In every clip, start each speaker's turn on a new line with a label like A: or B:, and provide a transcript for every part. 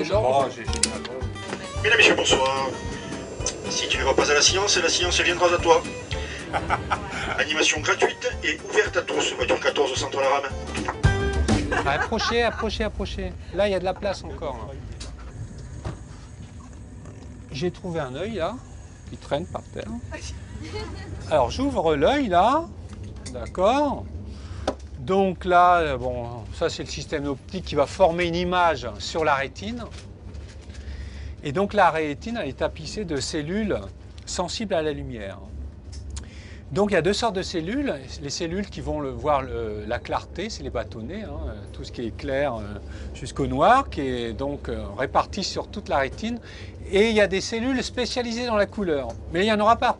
A: C'est l'ange.
B: Mesdames et messieurs, bonsoir. Si tu ne vas pas à la séance viendra à toi. Animation gratuite et ouverte à tous. Voiture 14 au centre de la rame.
A: Approchez, approchez, approchez. Là, il y a de la place encore. Là. J'ai trouvé un œil là, qui traîne par terre. Alors j'ouvre l'œil là, d'accord. Donc là, bon, ça c'est le système optique qui va former une image sur la rétine. Et donc la rétine, elle est tapissée de cellules sensibles à la lumière. Donc il y a deux sortes de cellules. Les cellules qui vont voir la clarté, c'est les bâtonnets, hein, tout ce qui est clair jusqu'au noir, qui est donc réparti sur toute la rétine. Et il y a des cellules spécialisées dans la couleur. Mais il n'y en aura pas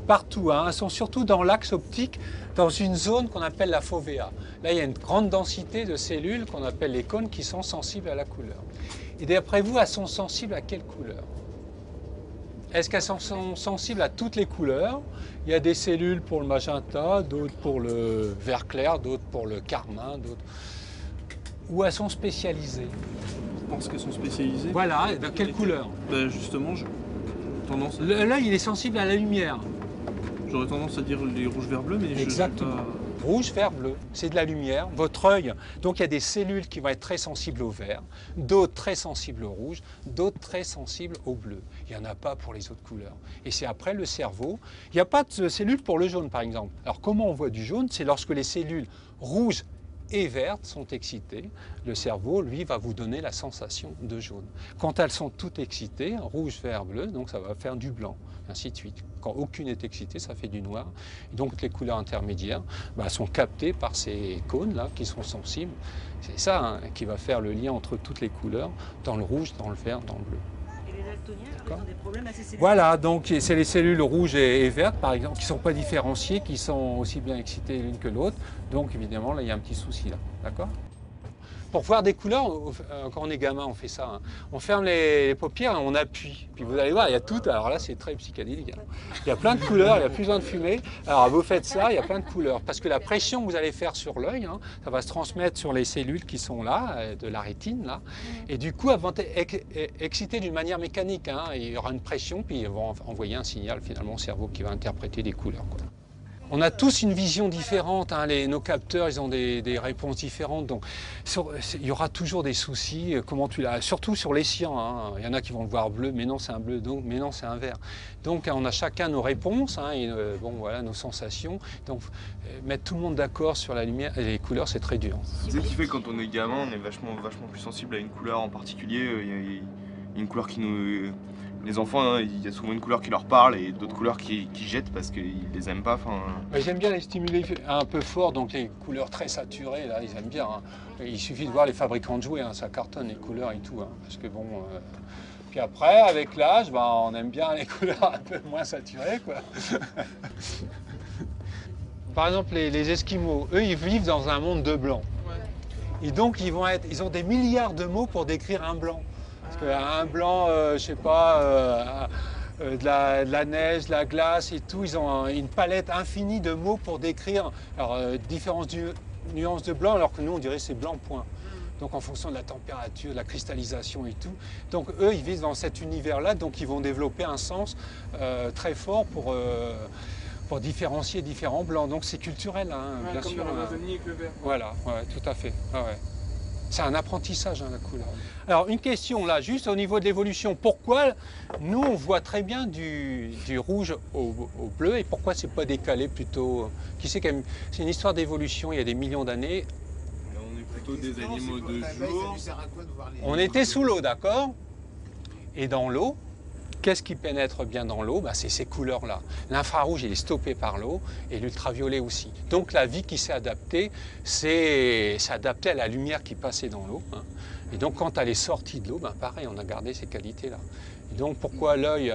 A: partout, hein. Elles sont surtout dans l'axe optique, dans une zone qu'on appelle la fovea. Là, il y a une grande densité de cellules qu'on appelle les cônes qui sont sensibles à la couleur. Et d'après vous, elles sont sensibles à quelle couleur? Est-ce qu'elles sont sensibles à toutes les couleurs? Il y a des cellules pour le magenta, d'autres pour le vert clair, d'autres pour le carmin, d'autres... Ou elles sont spécialisées?
C: Je pense qu'elles sont spécialisées.
A: Voilà, et dans quelle couleur?
C: Ben justement, tendance à...
A: L'œil, il est sensible à la lumière.
C: J'aurais tendance à dire les rouges, vert, bleu, mais
A: exactement. Rouge, vert, bleu, c'est de la lumière. Votre œil, donc il y a des cellules qui vont être très sensibles au vert, d'autres très sensibles au rouge, d'autres très sensibles au bleu. Il n'y en a pas pour les autres couleurs. Et c'est après le cerveau. Il n'y a pas de cellules pour le jaune, par exemple. Alors comment on voit du jaune? C'est lorsque les cellules rouges et vertes sont excitées. Le cerveau, lui, va vous donner la sensation de jaune. Quand elles sont toutes excitées, rouge, vert, bleu, donc ça va faire du blanc, ainsi de suite. Quand aucune est excitée, ça fait du noir. Et donc les couleurs intermédiaires sont captées par ces cônes-là qui sont sensibles. C'est ça hein, qui va faire le lien entre toutes les couleurs, dans le rouge, dans le vert, dans le bleu.
D: Et les daltoniens, ils ont des problèmes à ces cellules?
A: Voilà, donc c'est les cellules rouges et vertes, par exemple, qui ne sont pas différenciées, qui sont aussi bien excitées l'une que l'autre. Donc évidemment, là, il y a un petit souci, là. D'accord? Pour voir des couleurs, quand on est gamin, on fait ça. Hein. On ferme les paupières et on appuie. Puis vous allez voir, il y a tout. Alors là, c'est très psychédélique. Hein. Il y a plein de couleurs, il n'y a plus besoin de fumer. Alors vous faites ça, il y a plein de couleurs. Parce que la pression que vous allez faire sur l'œil, hein, ça va se transmettre sur les cellules qui sont là, de la rétine. Là. Et du coup, elles vont être excitées d'une manière mécanique. Hein. Il y aura une pression, puis ils vont envoyer un signal finalement au cerveau qui va interpréter des couleurs. Quoi. On a tous une vision différente, hein. Nos capteurs ils ont des réponses différentes, donc il y aura toujours des soucis, comment tu l'as, surtout sur les siens, hein. Il y en a qui vont le voir bleu, mais non c'est un bleu, donc, mais non c'est un vert. Donc on a chacun nos réponses, hein, et bon, voilà, nos sensations, donc mettre tout le monde d'accord sur la lumière et les couleurs c'est très dur.
E: C'est ce qui fait que quand on est gamin, on est vachement plus sensible à une couleur en particulier, il y a une couleur qui nous... Les enfants, hein, il y a souvent une couleur qui leur parle et d'autres couleurs qui jettent parce qu'ils les aiment pas.
A: J'aime bien les stimuler un peu fort, donc les couleurs très saturées, là, ils aiment bien. Hein. Il suffit de voir les fabricants de jouets, hein, ça cartonne les couleurs et tout. Hein, parce que bon, puis après, avec l'âge, on aime bien les couleurs un peu moins saturées, quoi. Par exemple, les Esquimaux, eux, ils vivent dans un monde de blanc. Et donc, ils ont des milliards de mots pour décrire un blanc. Parce qu'un blanc, je sais pas, de la neige, de la glace et tout, ils ont une palette infinie de mots pour décrire différentes nuances de blanc, alors que nous, on dirait c'est blanc point. Donc en fonction de la température, de la cristallisation et tout. Donc eux, ils vivent dans cet univers-là, donc ils vont développer un sens très fort pour différencier différents blancs. Donc c'est culturel, hein, bien
C: comme
A: sûr.
C: Comme l'Amazonie avec le vert.
A: Voilà, ouais, tout à fait. Ah, ouais. C'est un apprentissage, hein, la couleur. Alors, une question là, juste au niveau de l'évolution. Pourquoi nous, on voit très bien du rouge au bleu et pourquoi c'est pas décalé plutôt? Qui sait quand même? C'est une histoire d'évolution il y a des millions d'années.
E: On est plutôt des animaux de jour.
A: On était sous l'eau, d'accord? Et dans l'eau, qu'est-ce qui pénètre bien dans l'eau? C'est ces couleurs-là. L'infrarouge, il est stoppé par l'eau et l'ultraviolet aussi. Donc la vie qui s'est adaptée, c'est adapté à la lumière qui passait dans l'eau. Hein. Et donc quand elle est sortie de l'eau, pareil, on a gardé ces qualités-là. Et donc pourquoi l'œil,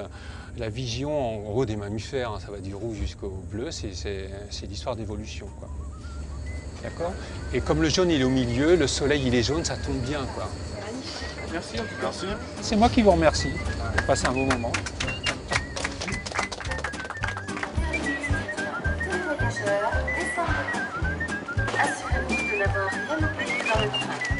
A: la vision en gros des mammifères, hein, ça va du rouge jusqu'au bleu, c'est l'histoire d'évolution. D'accord? Et comme le jaune il est au milieu, le soleil il est jaune, ça tombe bien. Quoi.
C: Merci.
E: Merci.
A: C'est moi qui vous remercie. Passez un bon moment.
F: Assurez-vous de n'avoir rien oublié dans le train.